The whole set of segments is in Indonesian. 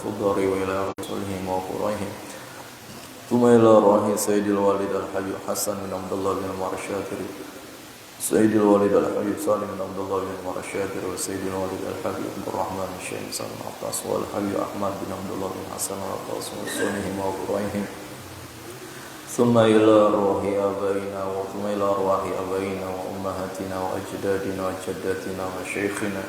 الخضر وإلى رسولهم وقرائهم ثم إلى روح سيد الوالد الحبيب حسن بن عبد الله بن عمر الشاكري سيد الوالد الحبيب سالم بن عبد الله بن عمر الشاكري وسيد الوالد الحبيب عبد الرحمن الشيخ سالم عطاس والحبيب أحمد بن عبد الله بن حسن عطاس وسنهم وقرائهم ثم إلى روح آبائنا وثم إلى أرواح آبائنا وأمهاتنا وأجدادنا وجداتنا وشيخنا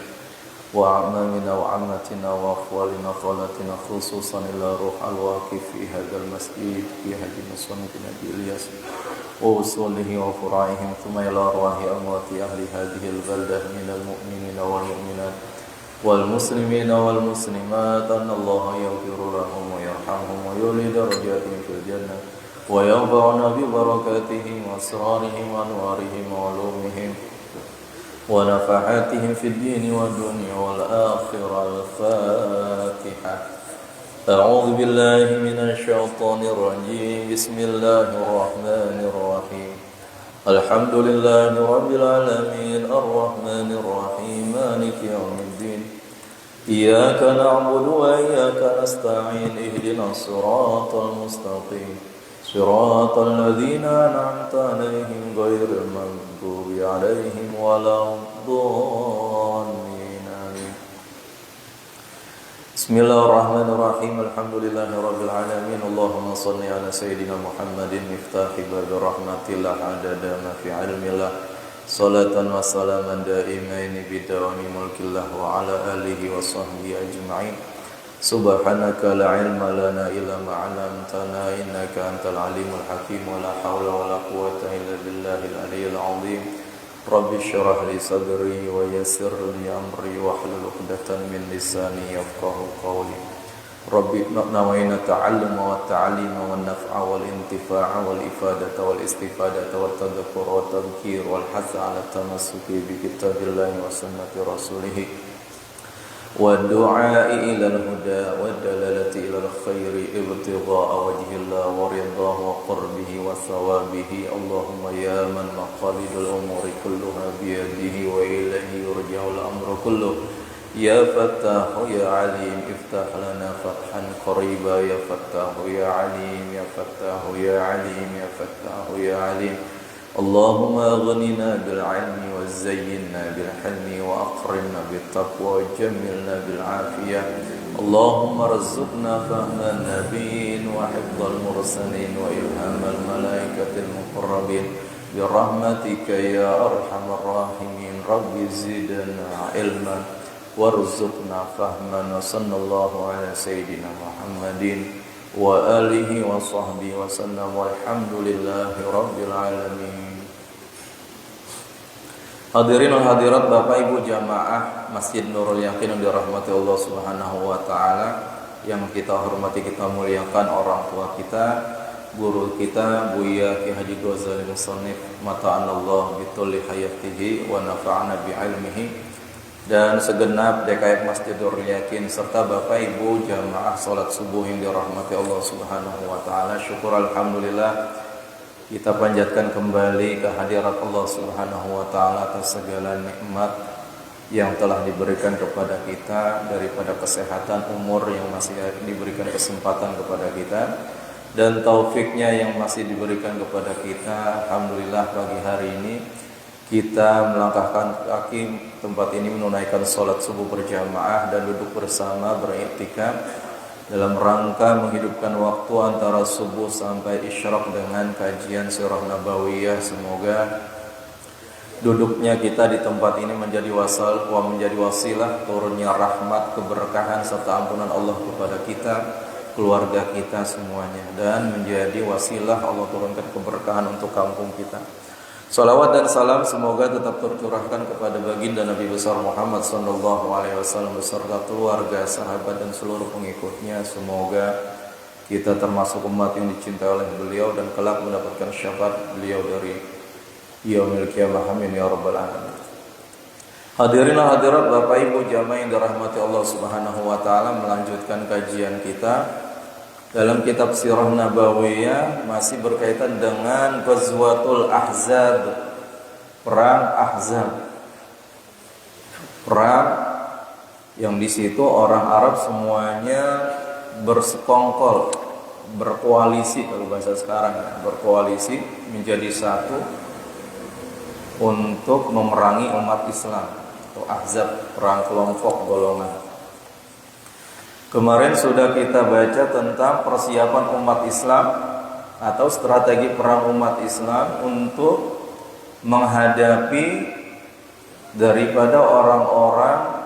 وأعمامنا وعماتنا وأخوالنا وخالاتنا خصوصا إلى روح الواقف في هذا المسجد في هذه المصنف نبي إلياس ووصوله وفرائهم ثم إلى أرواح أموات أهل هذه البلدة من المؤمنين والمؤمنات والمسلمين والمسلمات أن الله يغفر لهم ويرحمهم ويولي درجاتهم في الجنة وينفعنا ببركاتهم وأسرارهم وأنوارهم وعلومهم ونفحاتهم في الدين والدنيا والآخرة. الفاتحة. أعوذ بالله من الشيطان الرجيم. بسم الله الرحمن الرحيم. الحمد لله رب العالمين الرحمن الرحيم مالك يوم الدين إياك نعبد وإياك نستعين اهدنا الصراط المستقيم صراط الذين أنعمت عليهم غير المغضوب عليهم ولا الضالين آمين. بسم الله الرحمن الرحيم. الحمد لله رب العالمين. اللهم صل على سيدنا محمد مفتاح باب رحمة الله عدد ما في علم الله صلاة وسلاما دائمين بدوام ملك الله وعلى آله وصحبه أجمعين. سبحانك لا علم لنا إلا ما علمتنا إنك أنت العليم الحكيم ولا حول ولا قوة إلا بالله العلي العظيم. رب اشرح لي صدري ويسر لي أمري واحلل عقدة من لساني يفقهوا قولي. رب نوينا التعلم والتعليم والنفع والانتفاع والإفادة والاستفادة والتذكر والتذكير والحث على التمسك بكتاب الله وسنة رسوله والدعاء إلى الهدى والدلالة إلى الخير ابتغاء وجه الله ورضاه وقربه وثوابه. اللهم يا من مقاليد الأمور كلها بيده وإليه يرجع الأمر كله يا فتاح يا عليم افتح لنا فتحا قريبا يا فتاح يا عليم يا فتاح يا عليم يا فتاح يا عليم. اللهم أغننا بالعلم وزينا بالحلم وأكرمنا بالتقوى وجملنا بالعافية. اللهم رزقنا فهم النبيين وحفظ المرسلين وإلهام الملائكة المقربين برحمتك يا أرحم الراحمين. رب زدنا علما وارزقنا فهما. وصلى الله على سيدنا محمد وآله وصحبه وسلم والحمد لله رب العالمين. Hadirin dan hadirat, Bapak Ibu jamaah Masjid Nurul Yakin yang dirahmati Allah Subhanahu wa taala, yang kita hormati, kita muliakan orang tua kita, guru kita Buya Ki Haji Ghazali Musannif mata'anallah bitulli hayatihi wa nafa'ana bi'ilmihi, dan segenap DKF Masjid Nurul Yakin serta Bapak Ibu jamaah salat subuh yang dirahmati Allah Subhanahu wa taala. Syukur alhamdulillah kita panjatkan kembali kehadirat Allah Subhanahu wa taala atas segala nikmat yang telah diberikan kepada kita, daripada kesehatan, umur yang masih diberikan kesempatan kepada kita, dan taufiknya yang masih diberikan kepada kita. Alhamdulillah pagi hari ini kita melangkahkan kaki tempat ini menunaikan sholat subuh berjamaah dan duduk bersama beriktikaf dalam rangka menghidupkan waktu antara subuh sampai isyraq dengan kajian sirah nabawiyah. Semoga duduknya kita di tempat ini menjadi wasilah turunnya rahmat, keberkahan serta ampunan Allah kepada kita, keluarga kita semuanya, dan menjadi wasilah Allah turunkan keberkahan untuk kampung kita. Salawat dan salam semoga tetap tercurahkan kepada baginda Nabi besar Muhammad sallallahu alaihi wasallam beserta keluarga, sahabat dan seluruh pengikutnya. Semoga kita termasuk umat yang dicintai oleh beliau dan kelak mendapatkan syafaat beliau dari yaumil qiyamah. Amin ya rabbal alamin. Hadirin hadirat, Bapak Ibu jamaah yang dirahmati Allah Subhanahu wa taala, melanjutkan kajian kita dalam kitab Sirah Nabawiyah, masih berkaitan dengan Ghazwatul Ahzab, perang Ahzab, perang yang di situ orang Arab semuanya bersekongkol, berkoalisi, kalau bahasa sekarang berkoalisi menjadi satu untuk memerangi umat Islam, atau ahzab, perang kelompok golongan. Kemarin sudah kita baca tentang persiapan umat Islam atau strategi perang umat Islam untuk menghadapi daripada orang-orang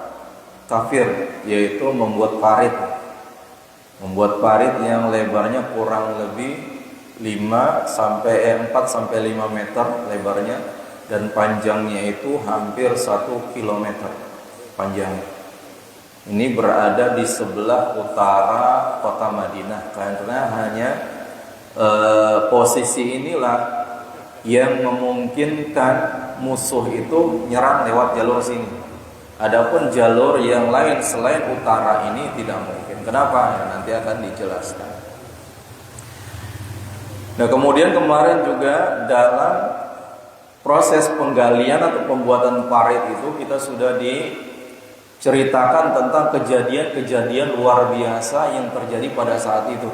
kafir, yaitu membuat parit yang lebarnya kurang lebih 4 sampai 5 meter lebarnya, dan panjangnya itu hampir 1 kilometer panjangnya. Ini berada di sebelah utara kota Madinah, karena hanya posisi inilah yang memungkinkan musuh itu nyerang lewat jalur sini. Adapun jalur yang lain selain utara ini tidak mungkin. Kenapa? Ya, nanti akan dijelaskan. Nah, kemudian kemarin juga dalam proses penggalian atau pembuatan parit itu kita sudah diceritakan tentang kejadian-kejadian luar biasa yang terjadi pada saat itu.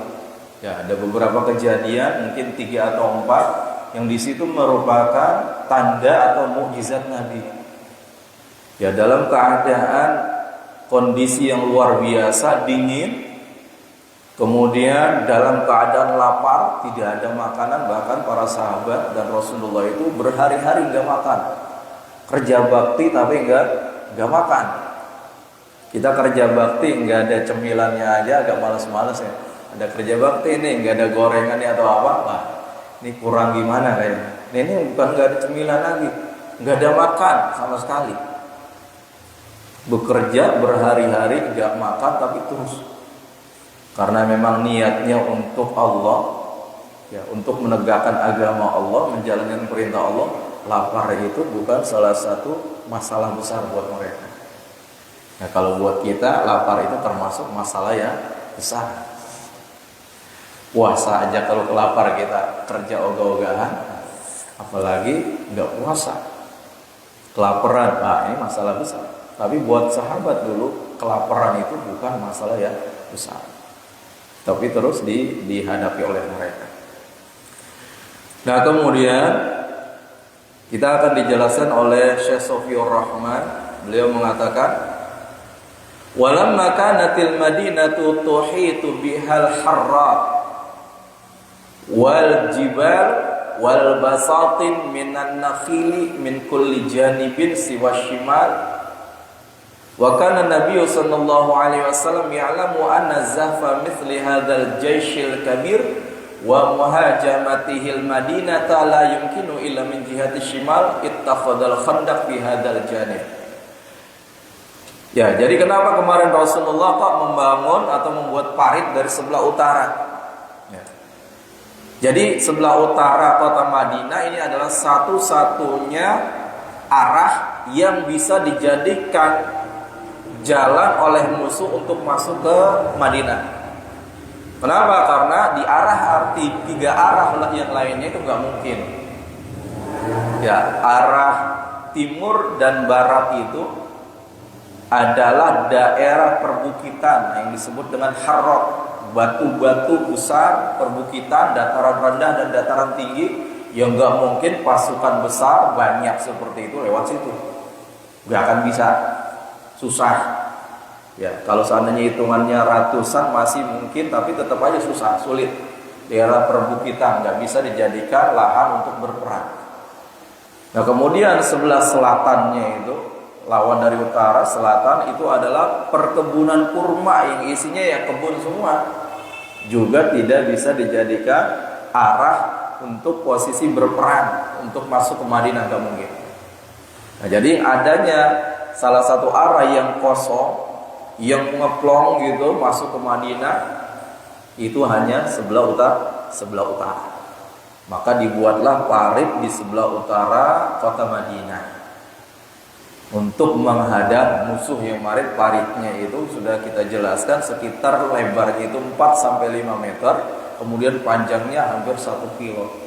Ya, ada beberapa kejadian, mungkin 3 atau 4 yang di situ merupakan tanda atau mukjizat Nabi. Ya, dalam keadaan kondisi yang luar biasa dingin, kemudian dalam keadaan lapar, tidak ada makanan, bahkan para sahabat dan Rasulullah itu berhari-hari nggak makan. Kerja bakti tapi nggak makan. Kita kerja bakti nggak ada cemilannya aja, agak malas-malas ya. Ada kerja bakti ini nggak ada gorengannya atau apa, nah, ini kurang gimana kayaknya. Ini bukan nggak ada cemilan lagi, nggak ada makan sama sekali. Bekerja berhari-hari nggak makan tapi terus. Karena memang niatnya untuk Allah, ya, untuk menegakkan agama Allah, menjalankan perintah Allah. Lapar itu bukan salah satu masalah besar buat mereka. Nah, kalau buat kita lapar itu termasuk masalah yang besar. Puasa aja kalau kelapar kita kerja ogah-ogahan, apalagi nggak puasa, kelaparan, nah ini masalah besar. Tapi buat sahabat dulu kelaparan itu bukan masalah yang besar, tapi terus dihadapi oleh mereka. Nah, kemudian kita akan dijelaskan oleh Syekh Sofiur Rahman. Beliau mengatakan, walamma kanatil madinatu tuhitu bihal harrat wal jibal wal basatin minan nakhili min kulli janibin siwa shimal. Wa kana Nabi sallallahu alaihi wasallam ya'lamu anna zahfa mithli hadzal jayshil kabir wa muhajamatihi al-madinata la yumkinu illa min jihati shimal ittakhadhal khandaq fi hadzal janib. Ya, jadi kenapa kemarin Rasulullah kok membangun atau membuat parit dari sebelah utara? Ya. Jadi sebelah utara kota Madinah ini adalah satu-satunya arah yang bisa dijadikan jalan oleh musuh untuk masuk ke Madinah. Kenapa? Karena di arah 3 arah yang lainnya itu nggak mungkin. Ya, arah timur dan barat itu adalah daerah perbukitan yang disebut dengan harrat, batu-batu besar, perbukitan, dataran rendah dan dataran tinggi, yang nggak mungkin pasukan besar banyak seperti itu lewat situ. Nggak akan bisa. Susah. Ya, kalau seandainya hitungannya ratusan masih mungkin, tapi tetap aja susah, sulit. Daerah perbukitan nggak bisa dijadikan lahan untuk berperang. Nah, kemudian sebelah selatannya itu, lawan dari utara, selatan itu adalah perkebunan kurma yang isinya ya kebun semua. Juga tidak bisa dijadikan arah untuk posisi berperang, untuk masuk ke Madinah nggak mungkin. Nah, jadi adanya salah satu arah yang kosong, yang ngeplong gitu masuk ke Madinah, itu hanya sebelah utara. Maka dibuatlah parit di sebelah utara kota Madinah untuk menghadap musuh yang paritnya itu sudah kita jelaskan sekitar lebarnya itu 4 sampai 5 meter, kemudian panjangnya hampir 1 kilo.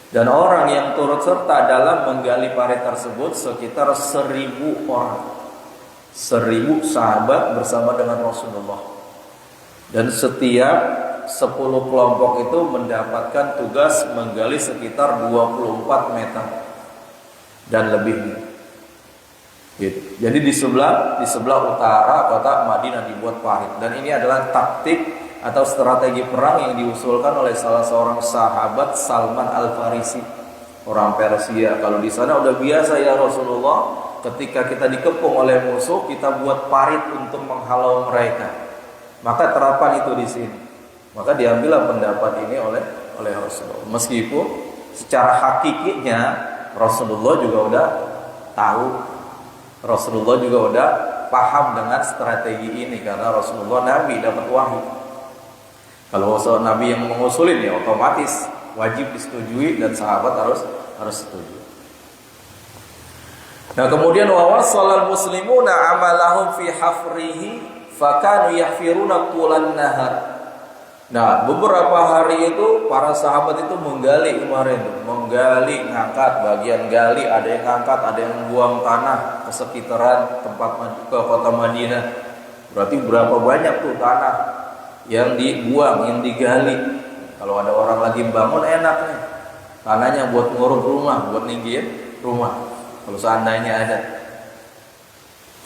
Dan orang yang turut serta dalam menggali parit tersebut sekitar 1.000 orang. 1.000 sahabat bersama dengan Rasulullah. Dan setiap 10 kelompok itu mendapatkan tugas menggali sekitar 24 meter dan lebih. Gitu. Jadi di sebelah utara kota Madinah dibuat parit, dan ini adalah taktik atau strategi perang yang diusulkan oleh salah seorang sahabat, Salman Al-Farisi, orang Persia. Kalau di sana udah biasa ya Rasulullah, ketika kita dikepung oleh musuh, kita buat parit untuk menghalau mereka. Maka terapan itu di sini. Maka diambillah pendapat ini oleh Rasulullah. Meskipun secara hakikinya Rasulullah juga udah tahu, Rasulullah juga udah paham dengan strategi ini, karena Rasulullah Nabi dapat wahyu. Kalau Nabi yang mengusulin ya otomatis wajib disetujui dan sahabat harus setuju. Nah, kemudian wa wassalal muslimuna amalahum fi hafrihi fakanu yahfiruna tulan nahar. Nah, beberapa hari itu para sahabat itu menggali kemarin, menggali, ngangkat, bagian gali, ada yang ngangkat, ada yang buang tanah ke sekitaran tempat ke kota Madinah. Berarti berapa banyak tuh tanah yang dibuang, yang digali. Kalau ada orang lagi bangun enak nih, tanahnya buat nguruk rumah, buat ninggiin rumah. Kalau seandainya ada.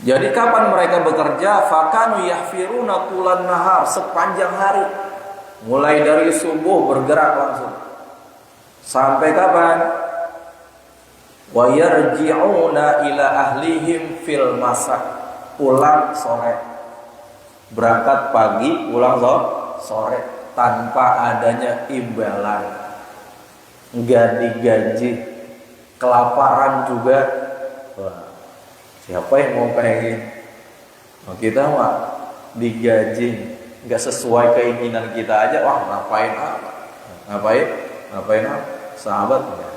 Jadi kapan mereka bekerja? Fakanu yahfiruna tulan nahar, sepanjang hari. Mulai dari subuh bergerak langsung. Sampai kapan? Wa yarji'una ila ahlihim fil masa. Pulang sore. Berangkat pagi, pulang sore, tanpa adanya imbalan. Enggak digaji. Kelaparan juga. Wah, siapa yang mau pengen? Nah, kita mah digaji, nggak sesuai keinginan kita aja, wah ngapain sahabat ya.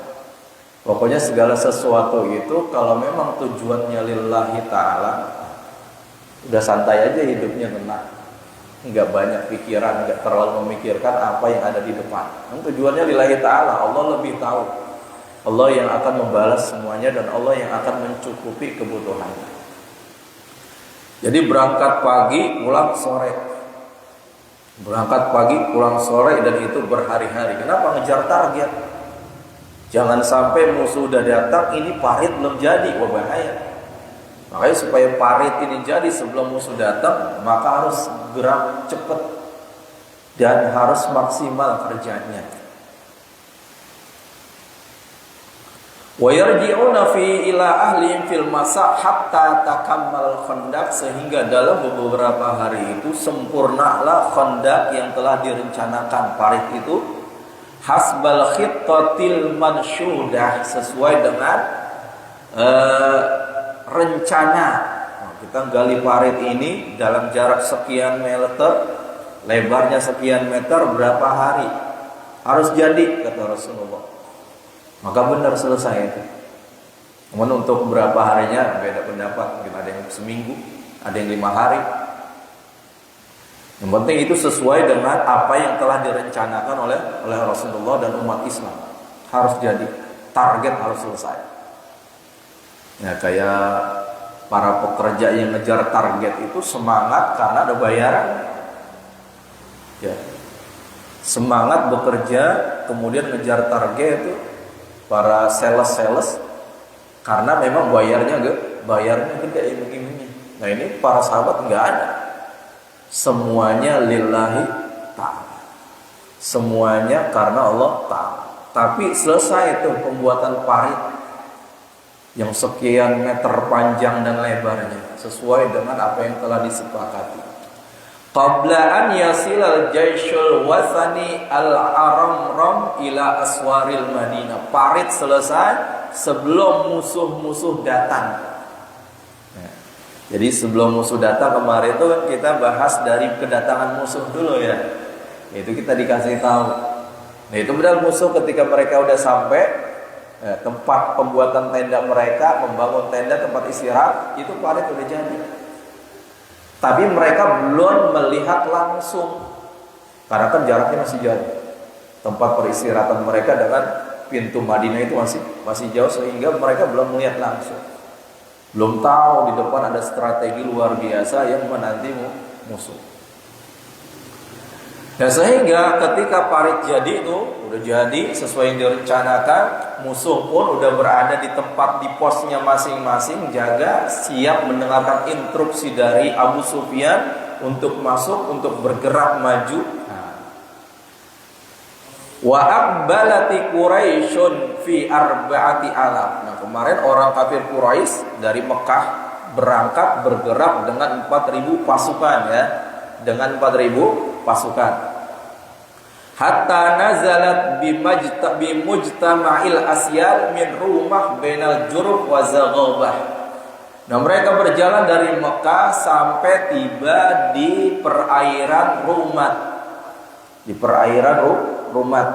Pokoknya segala sesuatu itu kalau memang tujuannya lillahi ta'ala, udah santai aja hidupnya, tenang, nggak banyak pikiran, nggak terlalu memikirkan apa yang ada di depan. Tujuannya lillahi ta'ala, Allah lebih tahu, Allah yang akan membalas semuanya, dan Allah yang akan mencukupi kebutuhannya. Jadi berangkat pagi, pulang sore. Berangkat pagi, pulang sore, dan itu berhari-hari. Kenapa? Ngejar target. Jangan sampai musuh udah datang, ini parit belum jadi, wah bahaya. Makanya supaya parit ini jadi sebelum musuh datang, maka harus gerak cepat dan harus maksimal kerjanya. Wa yarji'una fi ila ahlihim fil masa hatta takammal khandaq, sehingga dalam beberapa hari itu sempurnalah khandaq yang telah direncanakan, parit itu hasbal khittatil mansyudah, sesuai dengan rencana. Nah, kita gali parit ini dalam jarak sekian meter, lebarnya sekian meter, berapa hari harus jadi, kata Rasulullah. Maka benar selesai itu. Namun untuk berapa harinya beda pendapat. Mungkin ada yang seminggu, ada yang 5 hari. Yang penting itu sesuai dengan apa yang telah direncanakan oleh Rasulullah dan umat Islam. Harus jadi, target harus selesai. Ya, kayak para pekerja yang ngejar target itu semangat karena ada bayaran. Ya, semangat bekerja, kemudian ngejar target itu para sales karena memang bayarnya gede iming-imingnya. Nah, ini para sahabat nggak ada. Semuanya lillahi ta'ala. Semuanya karena Allah ta'ala. Tapi selesai itu pembuatan parit yang sekian meter panjang dan lebarnya, sesuai dengan apa yang telah disepakati. Qabla an yasilal jaisyul wasani al-aramram ila aswaril Madinah. Parit selesai sebelum musuh-musuh datang. Nah, jadi sebelum musuh datang kemarin itu kan kita bahas dari kedatangan musuh dulu ya. Itu kita dikasih tahu. Nah, itu benar musuh ketika mereka udah sampai tempat pembuatan tenda mereka, membangun tenda tempat istirahat, itu parit udah jadi. Tapi mereka belum melihat langsung, karena kan jaraknya masih jauh. Tempat peristirahatan mereka dengan pintu Madinah itu masih jauh, sehingga mereka belum melihat langsung. Belum tahu di depan ada strategi luar biasa yang menanti musuh. Dan sehingga ketika parit jadi itu udah jadi sesuai yang direncanakan, musuh pun udah berada di tempat di posnya masing-masing, jaga siap mendengarkan instruksi dari Abu Sufyan untuk masuk, untuk bergerak maju. Wa aqbalati Quraisyun fi arba'ati alaf. Nah, kemarin orang kafir Quraisy dari Mekah berangkat bergerak dengan 4.000 pasukan ya, dengan 4.000 pasukan. Hatta nazalat bimujtama'il asyal min rumah bainal Juruf wa Zaghabah. Nah, mereka berjalan dari Mekah sampai tiba di perairan Rumat. Di perairan Rumat.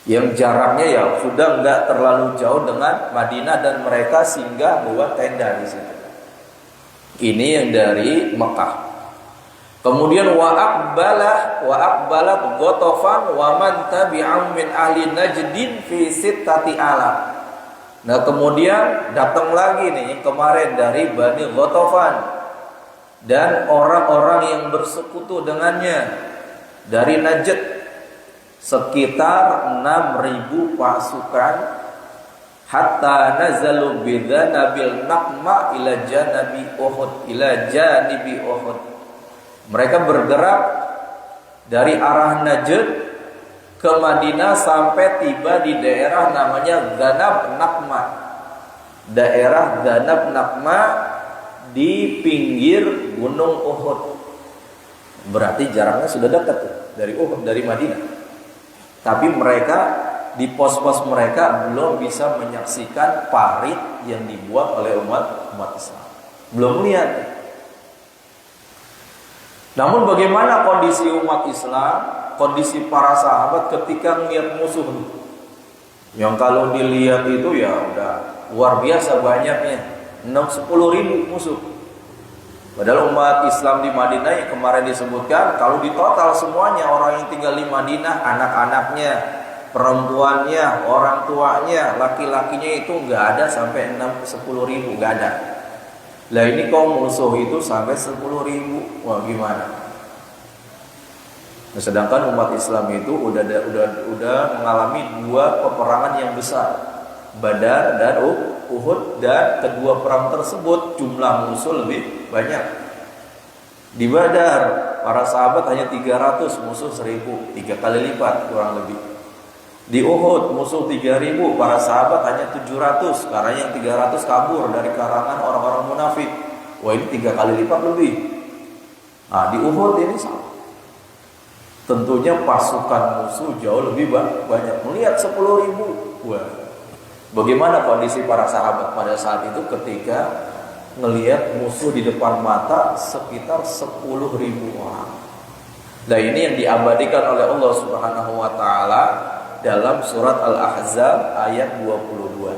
Yang jaraknya ya sudah enggak terlalu jauh dengan Madinah, dan mereka singgah buat tenda di situ. Ini yang dari Mekah. Kemudian wa aqbalat Ghatafan wa man tabi'ahum min ahli Najdin fi sittati alaf. Nah, kemudian datang lagi nih yang kemarin dari Bani Ghatafan dan orang-orang yang bersekutu dengannya dari Najd sekitar 6.000 pasukan. Hatta nazalu bidzanabil naqma ila janibi Uhud. Mereka bergerak dari arah Najd ke Madinah sampai tiba di daerah namanya Dzanab Naqma. Daerah Dzanab Naqma di pinggir Gunung Uhud. Berarti jaraknya sudah dekat dari Uhud, dari Madinah. Tapi mereka di pos-pos mereka belum bisa menyaksikan parit yang dibuat oleh umat Islam. Belum lihat. Namun bagaimana kondisi umat Islam, kondisi para sahabat ketika melihat musuh yang kalau dilihat itu ya udah luar biasa banyaknya, 10.000 musuh. Padahal umat Islam di Madinah yang kemarin disebutkan, kalau ditotal semuanya orang yang tinggal di Madinah, anak-anaknya, perempuannya, orang tuanya, laki-lakinya itu nggak ada sampai 10.000, nggak ada. Lah ini kaum musuh itu sampai 10.000, wah gimana? Nah, sedangkan umat Islam itu udah mengalami 2 peperangan yang besar, Badar dan Uhud, dan kedua perang tersebut jumlah musuh lebih banyak. Di Badar para sahabat hanya 300, musuh 1.000, 3 kali lipat kurang lebih. Di Uhud musuh 3.000, para sahabat hanya 700, karena yang 300 kabur dari karangan orang-orang munafik. Wah, ini 3 kali lipat lebih. Nah, di Uhud ini sama. Tentunya pasukan musuh jauh lebih banyak. Melihat 10.000, wah, bagaimana kondisi para sahabat pada saat itu ketika melihat musuh di depan mata sekitar 10.000 orang. Nah, ini yang diabadikan oleh Allah Subhanahu wa taala dalam surat Al-Ahzab ayat 22.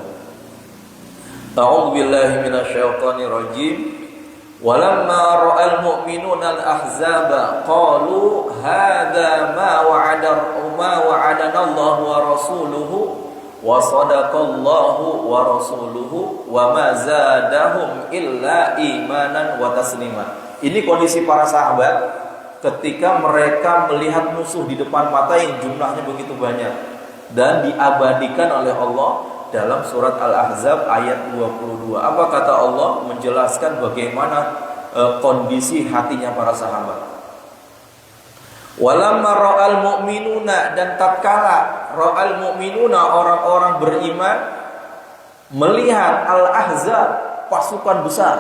A'udzu billahi minasyaitonir rajim. Walamma ra'al mu'minuna al-ahzaba qalu hadza ma wa'adana Allah wa rasuluhu wa sadaqallahu wa rasuluhu wa ma zadahum illa imanan wa taslima. Ini kondisi para sahabat ketika mereka melihat musuh di depan mata yang jumlahnya begitu banyak, dan diabadikan oleh Allah dalam surat Al-Ahzab ayat 22. Apa kata Allah menjelaskan bagaimana kondisi hatinya para sahabat? Walamma ra'al mu'minuna, dan tatkala ra'al mu'minuna, orang-orang beriman melihat Al-Ahzab, pasukan besar,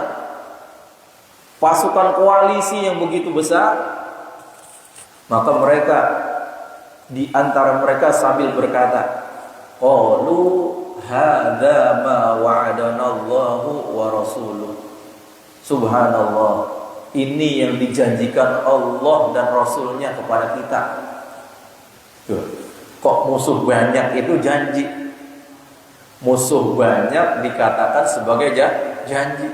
pasukan koalisi yang begitu besar, maka mereka di antara mereka sambil berkata, qalu hadza ma wa'adana Allahu wa rasuluh. Subhanallah, ini yang dijanjikan Allah dan Rasulnya kepada kita. Kok musuh banyak itu janji? Musuh banyak dikatakan sebagai janji.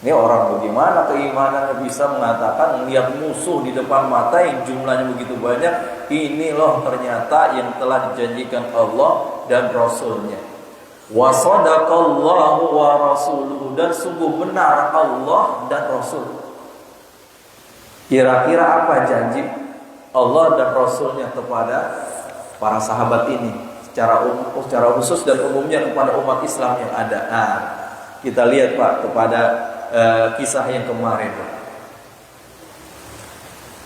Ini orang bagaimana keimanannya bisa mengatakan melihat musuh di depan mata yang jumlahnya begitu banyak, ini loh ternyata yang telah dijanjikan Allah dan Rasulnya. Wa sadaqallahu wa rasuluhu, dan sungguh benar Allah dan Rasul. Kira-kira apa janji Allah dan Rasulnya kepada para sahabat ini secara khusus dan umumnya kepada umat Islam yang ada. Kita lihat Pak kepada kisah yang kemarin.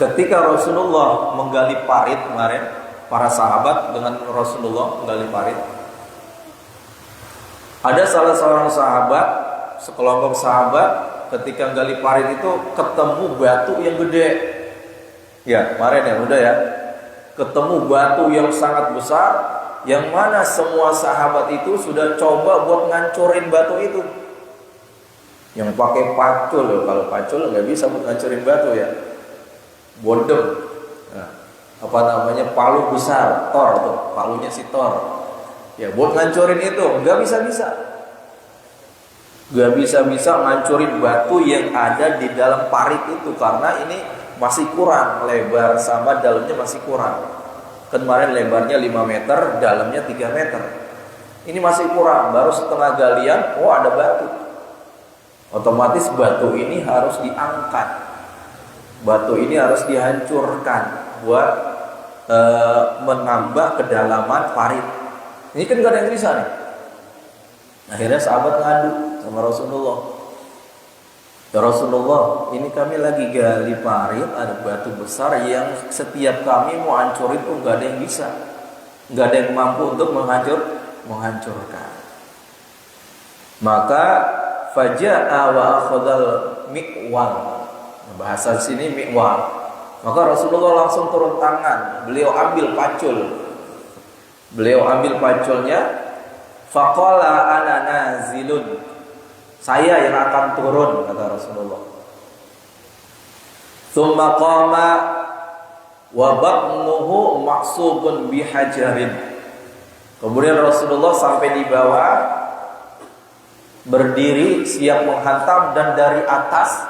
Ketika Rasulullah menggali parit kemarin, para sahabat dengan Rasulullah menggali parit, ada salah seorang sahabat, sekelompok sahabat ketika gali parit itu ketemu batu yang gede. Ya, kemarin ya udah ya. Ketemu batu yang sangat besar, yang mana semua sahabat itu sudah coba buat ngancurin batu itu. Yang pakai pacul, kalau pacul nggak bisa buat ngancurin batu ya. Bodem. Nah, apa namanya, palu besar, Thor tuh, palunya si Thor. Ya, buat ngancurin itu nggak bisa-bisa. Gak bisa-bisa ngancurin batu yang ada di dalam parit itu, karena ini masih kurang lebar sama dalamnya masih kurang. Kemarin lebarnya 5 meter, dalamnya 3 meter. Ini masih kurang, baru setengah galian, ada batu. Otomatis batu ini harus diangkat. Batu ini harus dihancurkan buat menambah kedalaman parit. Ini kan gak ada yang bisa nih. Akhirnya sahabat ngadu sama Rasulullah. Ya Rasulullah, ini kami lagi gali parit, ada batu besar yang setiap kami mau hancurin tuh gak ada yang bisa, gak ada yang mampu untuk menghancurkan. Maka faja'a wa akhadhal mi'wal. Bahasa sini mi'wal. Maka Rasulullah langsung turun tangan, beliau ambil pacul. Beliau ambil paculnya. Faqala ana nazilun. Saya yang akan turun, kata Rasulullah. Tsumma qama wa batnuhu maqsubun bihajarin. Kemudian Rasulullah sampai di bawah, berdiri siap menghantam, dan dari atas,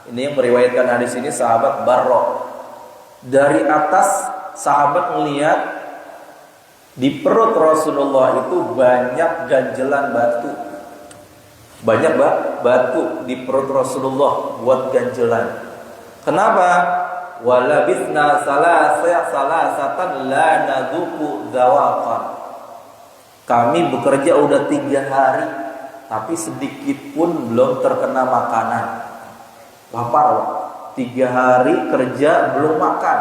ini yang meriwayatkan hadis ini sahabat Barra. Dari atas sahabat melihat di perut Rasulullah itu banyak ganjelan batu. Banyak batu di perut Rasulullah buat ganjelan. Kenapa? Walabithna salasatan la nadzuku dzawaqan. Kami bekerja udah 3 hari, tapi sedikit pun belum terkena makanan. Lapar, 3 hari kerja belum makan.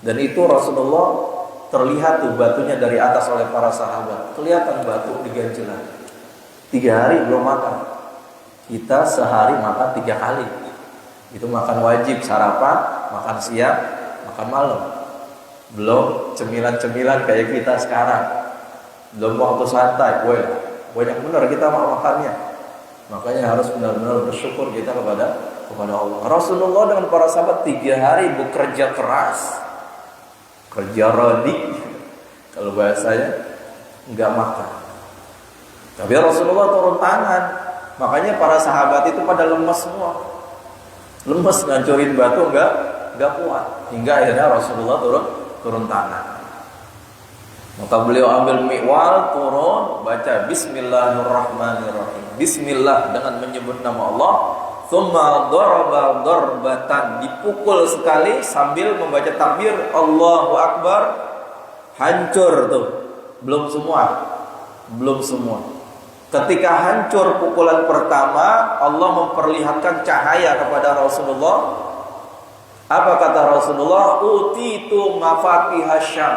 Dan itu Rasulullah terlihat tuh batunya dari atas oleh para sahabat. Kelihatan batu di ganjelan. 3 hari belum makan. Kita sehari makan 3 kali. Itu makan wajib, sarapan, makan siang, makan malam. Belum cemilan-cemilan kayak kita sekarang. Belum waktu santai. Banyak benar kita makannya. Makanya harus benar-benar bersyukur kita kepada Allah. Rasulullah dengan para sahabat 3 hari bekerja keras, kerja rodi, kalau bahasanya, nggak makan. Tapi Rasulullah turun tangan. Makanya para sahabat itu pada lemas semua. Lemas, ngancurin batu nggak kuat. Hingga akhirnya Rasulullah turun tangan. Maka beliau ambil mi'wal, turun, baca Bismillahirrahmanirrahim. Bismillah dengan menyebut nama Allah. Tsumma daraba darbatan, dipukul sekali sambil membaca takbir Allahu Akbar. Hancur tuh. Belum semua. Ketika hancur pukulan pertama, Allah memperlihatkan cahaya kepada Rasulullah. Apa kata Rasulullah? Utitu mafatihasy Syam.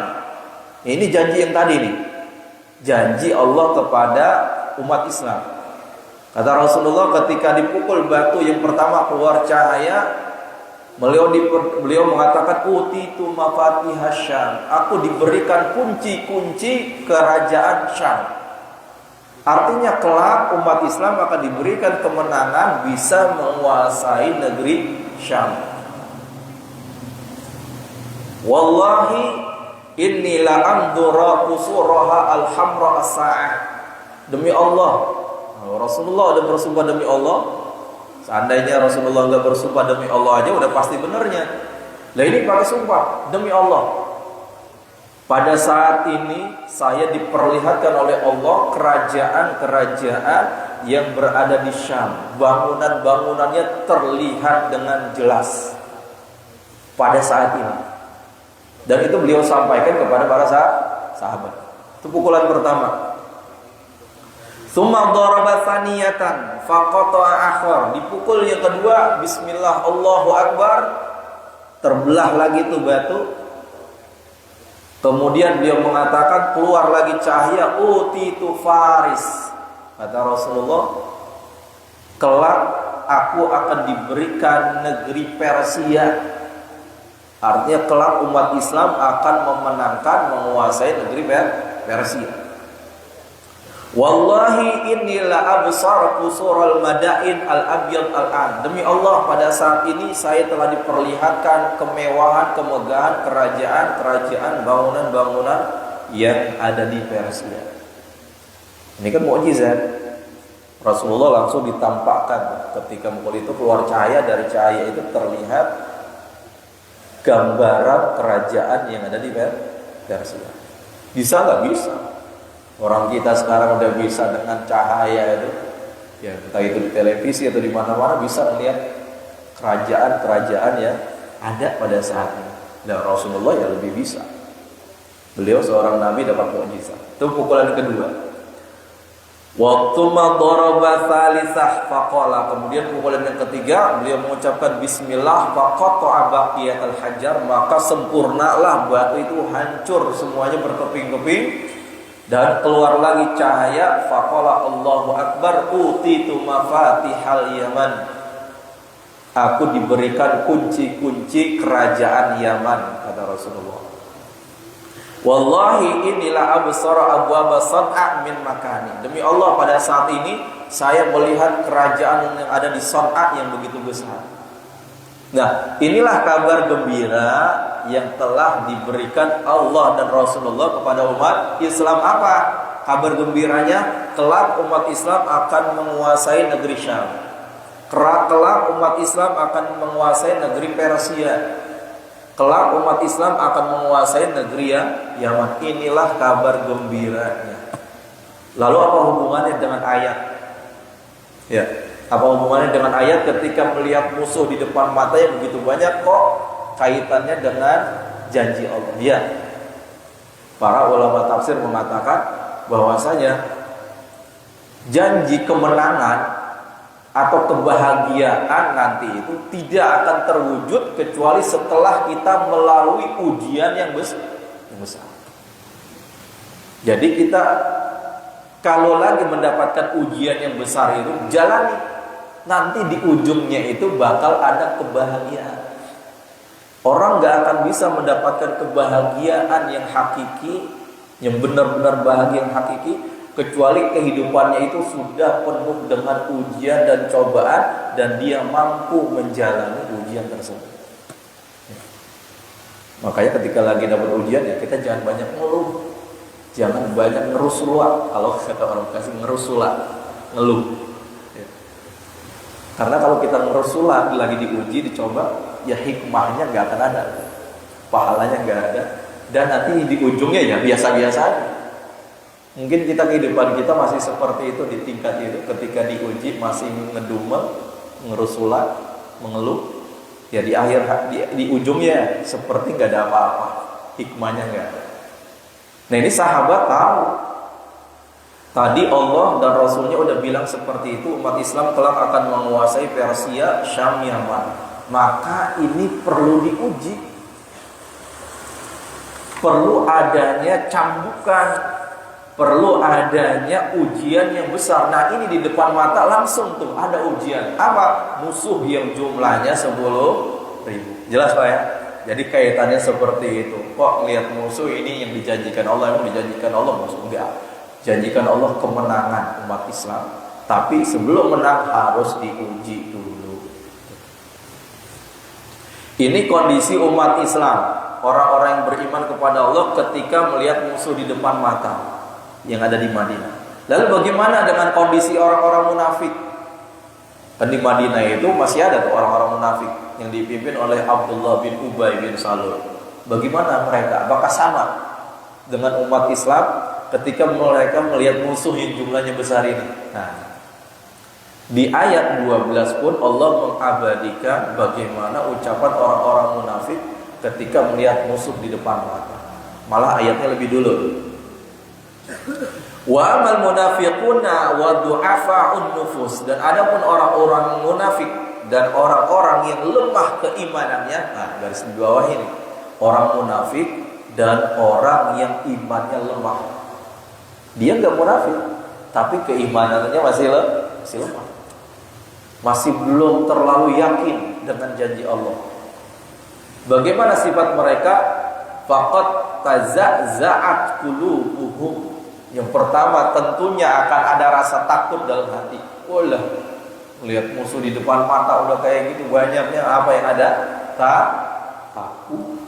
Ini janji yang tadi nih. Janji Allah kepada umat Islam. Kata Rasulullah, ketika dipukul batu yang pertama keluar cahaya, beliau mengatakan utitu mafatihasy Syam. Aku diberikan kunci-kunci kerajaan Syam. Artinya kelak umat Islam akan diberikan kemenangan bisa menguasai negeri Syam. Wallahi inni la anzura qusuraha al-hamra as-sa'ah. Demi Allah, Rasulullah udah bersumpah demi Allah. Seandainya Rasulullah enggak bersumpah demi Allah aja udah pasti benernya. Lah ini pakai sumpah demi Allah. Pada saat ini saya diperlihatkan oleh Allah kerajaan-kerajaan yang berada di Syam. Bangunan-bangunannya terlihat dengan jelas. pada saat ini. Dan itu beliau sampaikan kepada para sahabat. Itu pukulan pertama. Tsumma daraba tsaniyatan faqata'a akhar. Dipukul yang kedua, bismillah Allahu akbar. Terbelah lagi itu batu. Kemudian beliau mengatakan, keluar lagi cahaya, utitu faris. Kata Rasulullah, kelak aku akan diberikan negeri Persia. Artinya kelak umat Islam akan memenangkan, menguasai negeri Persia. Wallahi inni la absartu sural madain al-abyad al-an. Demi Allah, pada saat ini saya telah diperlihatkan kemewahan, kemegahan kerajaan, bangunan-bangunan yang ada di Persia. Ini kan mukjizat. Rasulullah langsung ditampakkan ketika mukul itu, keluar cahaya, dari cahaya itu terlihat gambaran kerajaan yang ada di Persia. Bisa nggak? Bisa. Orang kita sekarang udah bisa dengan cahaya itu, ya entah itu di televisi atau di mana-mana bisa melihat kerajaan-kerajaan yang ada pada saat ini. Dan Rasulullah ya lebih bisa. Beliau seorang nabi dapat mukjizat. Itu pukulan kedua. Waktu madharaba tsalisah faqala. Kemudian pukulan yang ketiga, beliau mengucapkan bismillah faqata'a baqiyatal hajar, maka sempurnalah batu itu, hancur semuanya berkeping-keping. Dan keluar lagi cahaya, faqala Allahu akbar, utitu mafatihal Yaman. Aku diberikan kunci-kunci kerajaan Yaman, kata Rasulullah. Wallahi inilah absara abwaba San'a min makani. Demi Allah, pada saat ini saya melihat kerajaan yang ada di San'a yang begitu besar. Nah, inilah kabar gembira yang telah diberikan Allah dan Rasulullah kepada umat Islam. Apa kabar gembiranya? Kelak umat Islam akan menguasai negeri Syam. Kelak umat Islam akan menguasai negeri Persia. Kelak umat Islam akan menguasai negeri Yaman. Inilah kabar gembiranya. Lalu apa hubungannya dengan ayat? Ya, apa hubungannya dengan ayat ketika melihat musuh di depan mata yang begitu banyak, kok kaitannya dengan janji Allah? Ya, para ulama tafsir mengatakan bahwasanya janji kemenangan atau kebahagiaan nanti itu tidak akan terwujud kecuali setelah kita melalui ujian yang besar. Jadi kita kalau lagi mendapatkan ujian yang besar itu, jalani. Nanti di ujungnya itu bakal ada kebahagiaan. Orang gak akan bisa mendapatkan kebahagiaan yang hakiki, yang benar-benar bahagia yang hakiki, kecuali kehidupannya itu sudah penuh dengan ujian dan cobaan, dan dia mampu menjalani ujian tersebut. Makanya ketika lagi dapat ujian, ya kita jangan banyak ngeluh, jangan banyak ngerusula. Kalau kata orang kasih ngerusula, ngeluh. Karena kalau kita ngerusula, lagi diuji, dicoba, ya hikmahnya gak akan ada, pahalanya gak ada, dan nanti di ujungnya ya biasa-biasa aja. Mungkin kehidupan kita masih seperti itu, di tingkat itu. Ketika diuji masih ngedumel, ngerusula, mengeluh, ya di akhir, di ujungnya seperti gak ada apa-apa, hikmahnya gak ada. Nah, ini sahabat tahu. Tadi Allah dan Rasulnya udah bilang seperti itu, umat Islam kelak akan menguasai Persia, Syam, Yaman. Maka ini perlu diuji, perlu adanya cambukan, perlu adanya ujian yang besar. Nah, ini di depan mata langsung tuh ada ujian. Apa? Musuh yang jumlahnya 10.000. Jelas Pak ya? Jadi kaitannya seperti itu. Kok lihat musuh ini yang dijanjikan Allah, yang dijanjikan Allah musuh? Enggak. Janjikan Allah kemenangan umat Islam. Tapi sebelum menang harus diuji dulu. Ini kondisi umat Islam, orang-orang yang beriman kepada Allah ketika melihat musuh di depan mata yang ada di Madinah. Lalu bagaimana dengan kondisi orang-orang munafik? Dan di Madinah itu masih ada tuh orang-orang munafik yang dipimpin oleh Abdullah bin Ubay bin Salul. Bagaimana mereka? Apakah sama dengan umat Islam ketika mereka melihat musuh yang jumlahnya besar ini? Nah, Di ayat 12 pun Allah mengabadikan bagaimana ucapan orang-orang munafik ketika melihat musuh di depan mata. Malah ayatnya lebih dulu. Wa amal munafiquna wa du'afa'un nufus. Dan adapun orang-orang munafik dan orang-orang yang lemah keimanannya, nah garis di bawah ini, orang munafik dan orang yang imannya lemah. Dia enggak munafik, tapi keimanannya masih lemah. Masih belum terlalu yakin dengan janji Allah. Bagaimana sifat mereka? Faqad tazazza'at qulubuhum. Yang pertama tentunya akan ada rasa takut dalam hati. Walah, lihat musuh di depan mata udah kayak gitu banyaknya, apa yang ada? Takut.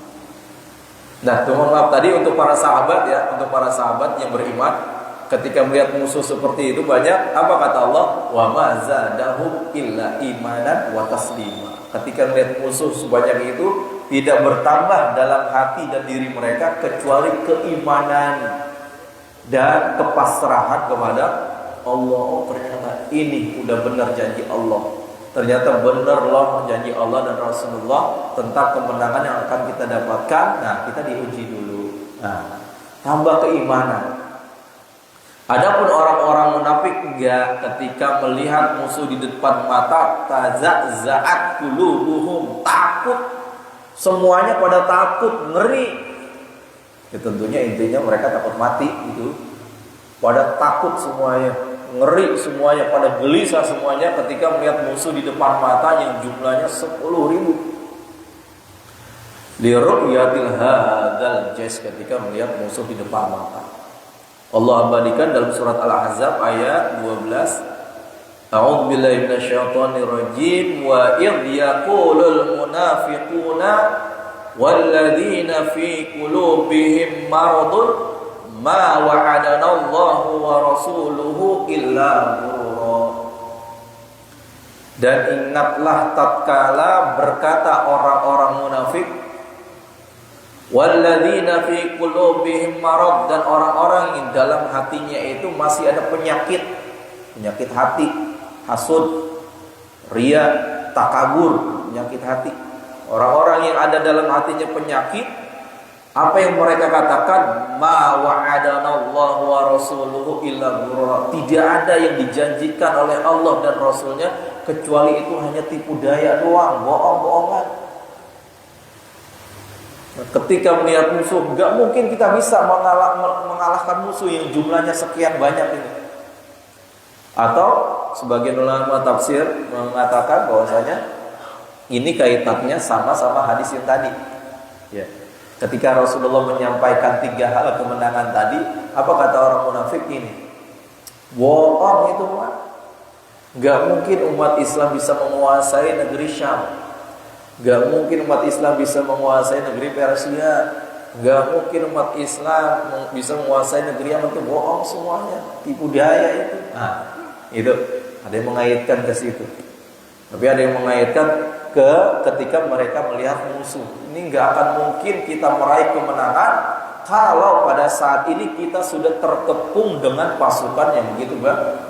Nah, mohon maaf tadi untuk para sahabat ya, untuk para sahabat yang beriman ketika melihat musuh seperti itu banyak, apa kata Allah? Wa ma zadahum illa imanan wa taslima. Ketika melihat musuh sebanyak itu, tidak bertambah dalam hati dan diri mereka kecuali keimanan dan kepasrahan kepada Allah. Oh, ternyata ini udah benar janji Allah. Ternyata benar loh janji Allah dan Rasulullah tentang kemenangan yang akan kita dapatkan. Nah, kita diuji dulu. Nah, tambah keimanan. Adapun orang-orang munafik enggak, ketika melihat musuh di depan mata tazazza'at qulubuhum, takut. Semuanya pada takut, ngeri. Ya, tentunya intinya mereka takut mati gitu. Pada takut semuanya, ngeri semuanya, pada gelisah semuanya ketika melihat musuh di depan mata yang jumlahnya 10.000. Li ru'yatil hadzal jais, ketika melihat musuh di depan mata. Allah abadikan dalam surat Al-Ahzab ayat 12. A'udzu billahi minasyaitonir rajim. Wa idh yaqulul munafiquna walladzina fi qulubihim maradun ma wa'adana Allahu wa rasuluhu illa ghurura. Dan ingatlah tatkala berkata orang-orang munafik, walladzina fi qulubihim marad, dan orang-orang yang dalam hatinya itu masih ada penyakit hati, hasud, riya, takabur, penyakit hati. Orang-orang yang ada dalam hatinya penyakit, apa yang mereka katakan? Ma wa'adana Allah wa rasuluhu illa ghurura. Tidak ada yang dijanjikan oleh Allah dan Rasulnya kecuali itu hanya tipu daya doang, bohong-bohongan. Ketika melihat musuh, gak mungkin kita bisa mengalahkan musuh yang jumlahnya sekian banyak ini. Atau sebagian ulama tafsir mengatakan bahwasanya ini kaitannya sama-sama hadis yang tadi. Ya. Ketika Rasulullah menyampaikan 3 hal kemenangan tadi, apa kata orang munafik ini? Bohong itu mah. Gak mungkin umat Islam bisa menguasai negeri Syam. Gak mungkin umat Islam bisa menguasai negeri Persia. Gak mungkin umat Islam bisa menguasai negeri yang itu. Bohong semuanya, tipu daya itu. Nah, itu ada yang mengaitkan ke situ. Tapi ada yang mengaitkan ke ketika mereka melihat musuh. Ini gak akan mungkin kita meraih kemenangan kalau pada saat ini kita sudah terkepung dengan pasukan yang begitu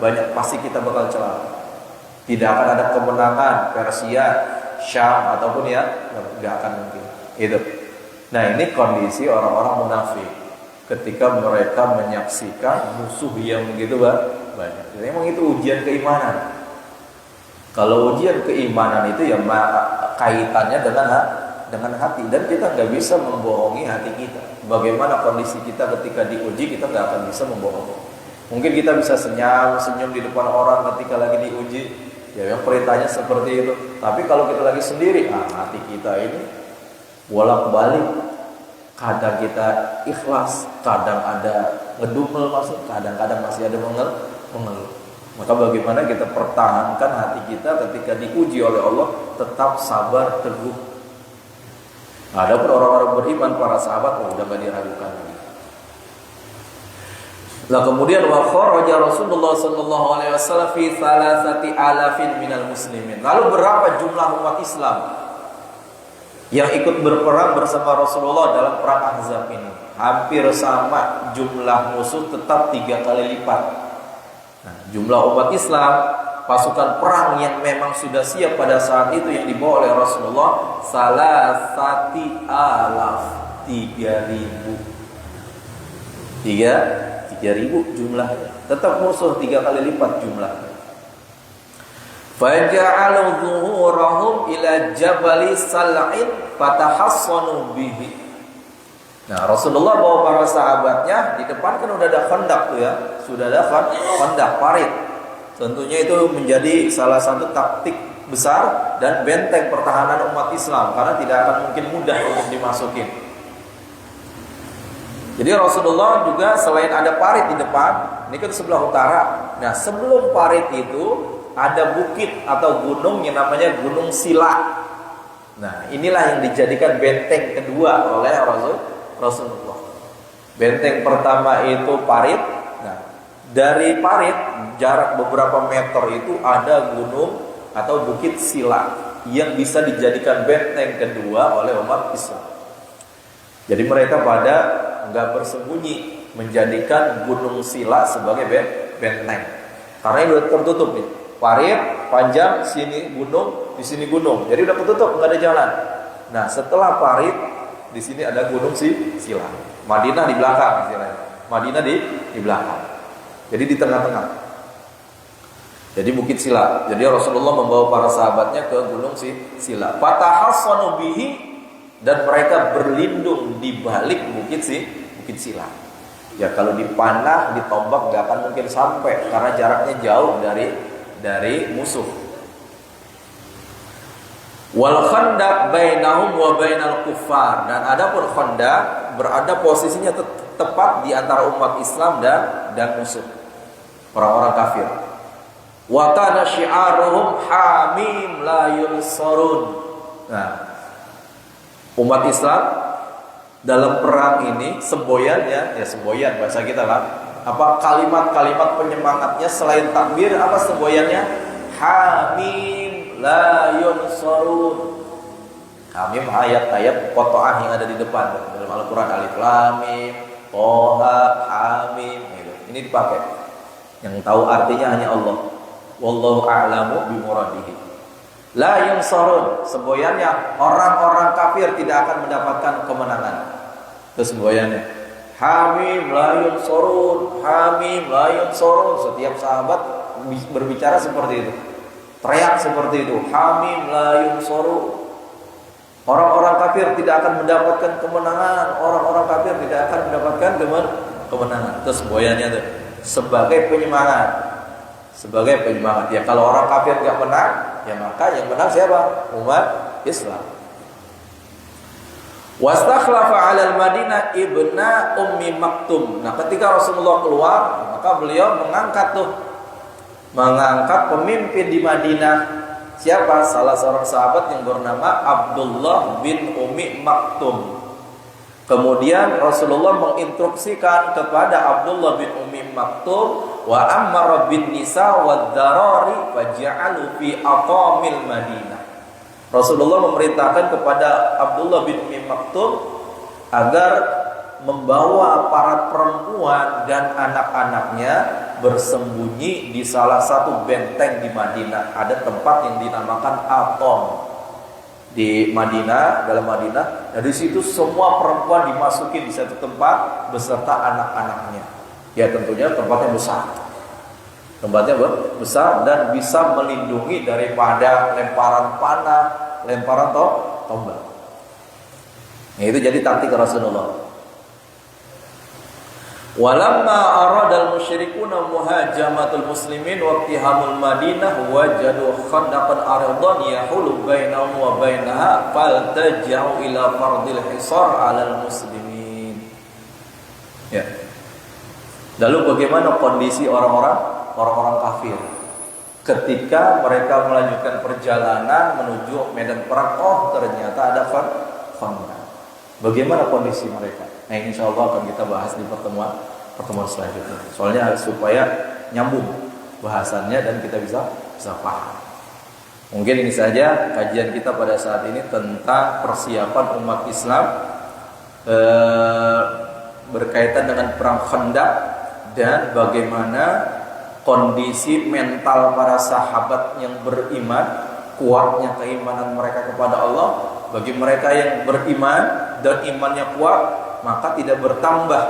banyak. Pasti kita bakal celaka. Tidak akan ada kemenangan Persia, Syam ataupun ya nggak akan mungkin itu. Nah, ini kondisi orang-orang munafik ketika mereka menyaksikan musuh yang begitu banyak. Jadi memang itu ujian keimanan. Kalau ujian keimanan itu ya kaitannya dengan hati, dan kita nggak bisa membohongi hati kita. Bagaimana kondisi kita ketika diuji, kita nggak akan bisa membohongi. Mungkin kita bisa senyum di depan orang ketika lagi diuji. Ya, yang perintahnya seperti itu. Tapi kalau kita lagi sendiri, hati kita ini bolak-balik. Kadang kita ikhlas, kadang ada ngedumel masuk, kadang-kadang masih ada mengeluh. Maka bagaimana kita pertahankan hati kita ketika diuji oleh Allah, tetap sabar, teguh. Adapun orang-orang beriman, para sahabat, udah gak diragukan lagi. Nah, kemudian wa kharaja Rasulullah sallallahu alaihi wasallam fi 3,000 minal muslimin. Lalu berapa jumlah umat Islam yang ikut berperang bersama Rasulullah dalam perang Ahzab ini? Hampir sama jumlah musuh, tetap 3 kali lipat. Nah, jumlah umat Islam pasukan perang yang memang sudah siap pada saat itu yang dibawa oleh Rasulullah salasati alaf 3.000 jumlahnya. Tetap musuh 3 kali lipat jumlahnya. Faja'alu dhuhurahum ila jabali sal'in fatahassanu bihi. Nah, Rasulullah bawa para sahabatnya, di depan kan udah ada khandak tuh ya. Sudah ada khandak parit. Tentunya itu menjadi salah satu taktik besar dan benteng pertahanan umat Islam karena tidak akan mungkin mudah untuk dimasukin. Jadi Rasulullah juga selain ada parit di depan, ini kan sebelah utara. Nah, sebelum parit itu ada bukit atau gunung yang namanya Gunung Sila. Nah, inilah yang dijadikan benteng kedua oleh Rasulullah. Benteng pertama itu parit. Nah, dari parit jarak beberapa meter itu ada gunung atau bukit Sila yang bisa dijadikan benteng kedua oleh umat Islam. Jadi mereka pada nggak bersembunyi menjadikan Gunung Sila sebagai benteng karena ini udah tertutup nih. Parit panjang, sini gunung, di sini gunung. Jadi udah tertutup, nggak ada jalan. Nah, setelah parit di sini ada Gunung Sila. Madinah di belakang istilahnya. Madinah di belakang. Jadi di tengah-tengah. Jadi Bukit Sila. Jadi Rasulullah membawa para sahabatnya ke Gunung Sila. Fatahassanu bihi, dan mereka berlindung di balik Bukit Sila. Ya kalau dipanah, ditombak nggak akan mungkin sampai karena jaraknya jauh dari musuh. Wal khandaq bainahum wa bainal kuffar, dan adapun khandaq berada posisinya tepat di antara umat Islam dan musuh, orang-orang kafir. Wa kana syi'aruhum hamim la yunsarun. Nah, umat Islam dalam perang ini semboyannya, ya semboyan bahasa kita lah. Apa kalimat-kalimat penyemangatnya selain takbir, apa semboyannya? Hamim la yunsarun. Hamim ayat-ayat qot'ah yang ada di depan dalam Al-Qur'an, alif lam mim, toha, hamim gitu. Ini dipakai. Yang tahu artinya hanya Allah. Wallahu a'lamu bimuradihi. La yunsarun, semboyannya orang-orang kafir tidak akan mendapatkan kemenangan. Itu semboyannya. Hamim la yunsarun, hamim la yunsarun. Setiap sahabat berbicara seperti itu, teriak seperti itu, hamim la yunsarun. Orang-orang kafir tidak akan mendapatkan kemenangan, orang-orang kafir tidak akan mendapatkan kemenangan. Itu semboyannya itu sebagai penyemangat, sebagai penyemangat. Ya kalau orang kafir tidak menang, ya maka yang menang siapa? Umat Islam. Wastakhlafa 'alal Madinah ibna Ummi Maktum. Nah, ketika Rasulullah keluar, maka beliau mengangkat pemimpin di Madinah. Siapa? Salah seorang sahabat yang bernama Abdullah bin Ummi Maktum. Kemudian Rasulullah menginstruksikan kepada Abdullah bin Ummi Maktum wa ammara bin nisa wad darari faj'alu fi aqamil Madinah. Rasulullah memerintahkan kepada Abdullah bin Ummi Maktum agar membawa para perempuan dan anak-anaknya bersembunyi di salah satu benteng di Madinah. Ada tempat yang dinamakan Atom di Madinah, dalam Madinah. Nah, di situ semua perempuan dimasukin di satu tempat beserta anak-anaknya. Ya tentunya tempatnya besar. Tempatnya besar dan bisa melindungi daripada lemparan panah, lemparan tombak. Nah, itu jadi taktik Rasulullah. Walamma aradal musyrikuna muhajamatul muslimin wa iqtihamul Madinah wajadu khandaqan aridan yahulu bainahum wa bainaha faltaja'u ila fardil hisar 'alal muslimin. Ya. Lalu bagaimana kondisi orang-orang kafir ketika mereka melanjutkan perjalanan menuju medan perang? Oh, ternyata ada khandaq. Bagaimana kondisi mereka? Nah, insya Allah akan kita bahas di pertemuan selanjutnya. Soalnya supaya nyambung bahasannya dan kita bisa paham. Mungkin ini saja kajian kita pada saat ini tentang persiapan umat Islam berkaitan dengan perang Khandaq dan bagaimana kondisi mental para sahabat yang beriman, kuatnya keimanan mereka kepada Allah. Bagi mereka yang beriman dan imannya kuat, maka tidak bertambah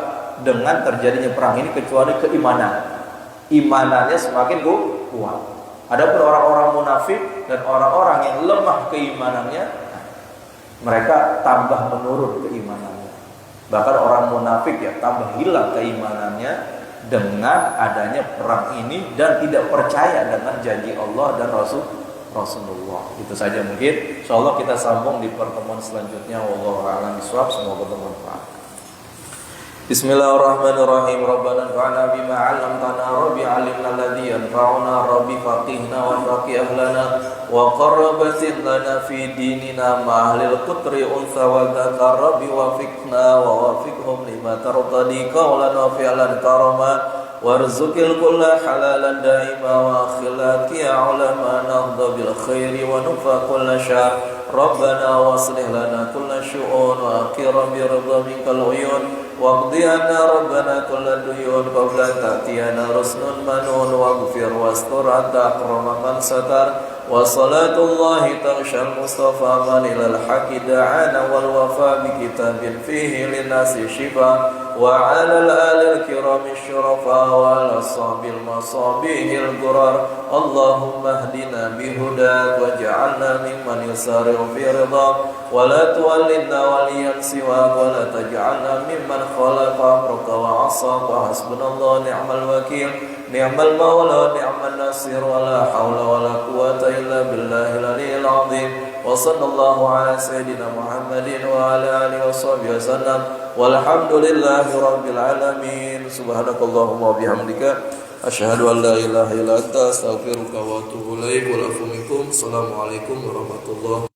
dengan terjadinya perang ini kecuali keimanan. Imanannya semakin kuat. Ada orang-orang munafik dan orang-orang yang lemah keimanannya, mereka tambah menurun keimanannya. Bahkan orang munafik ya tambah hilang keimanannya dengan adanya perang ini dan tidak percaya dengan janji Allah dan Rasulullah. Itu saja mungkin. Insyaallah kita sambung di pertemuan selanjutnya. Wallahu a'lam bishawab. Semoga bermanfaat. Bismillahirrahmanirrahim. Rabbana anfa'na bima 'allamtana, rabbi 'allimna alladhi yanfa'una, rabbi faqihna wa faqih ahlana wa qarrabatin lana fi dinina ma ahlil qutri unsa wa dzakar, rabbi wafiqna wa wafiqhum lima tartadi qawlan wa fi'lan karama warzuqil kulla halalan daima wa akhilati ulama nahda bil khairi wa nufa kulla syar. Rabbana waslih lana kulla syu'un wa akhiram bi ridha minkal uyun waqdi anna rabbana kulla duyun qabla ta'tiyana rusnun manun waghfir wastur anta akrama man satar wa salatullahi tarshal mustafa man ilal haqi da'ana wal wafa bi kitabin fihi linnasi shifa wa 'alal alil kirami syurafa wa ala sahbil masabihil gurar. Allahumma hdina bihudak waj'alna mimman yusari'u fi ridha wa la tuwallidna waliyan siwa wa la taj'alna mimman khalaqa amruka wa 'asaq wa hasbunallahu ni'mal wakil ni'mal mawla ni'man nasir wa la hawla wa la quwwata illa billahil aliyyil 'azim. Wa sallallahu ala sayyidina Muhammadin wa ala alihi wa sahbihi wasallam walhamdulillahi rabbil alamin. Subhanakallahumma wa bihamdika asyhadu an la ilaha illa anta astaghfiruka wa atubu ilaik. Wa lakum minkum. Assalamualaikum warahmatullahi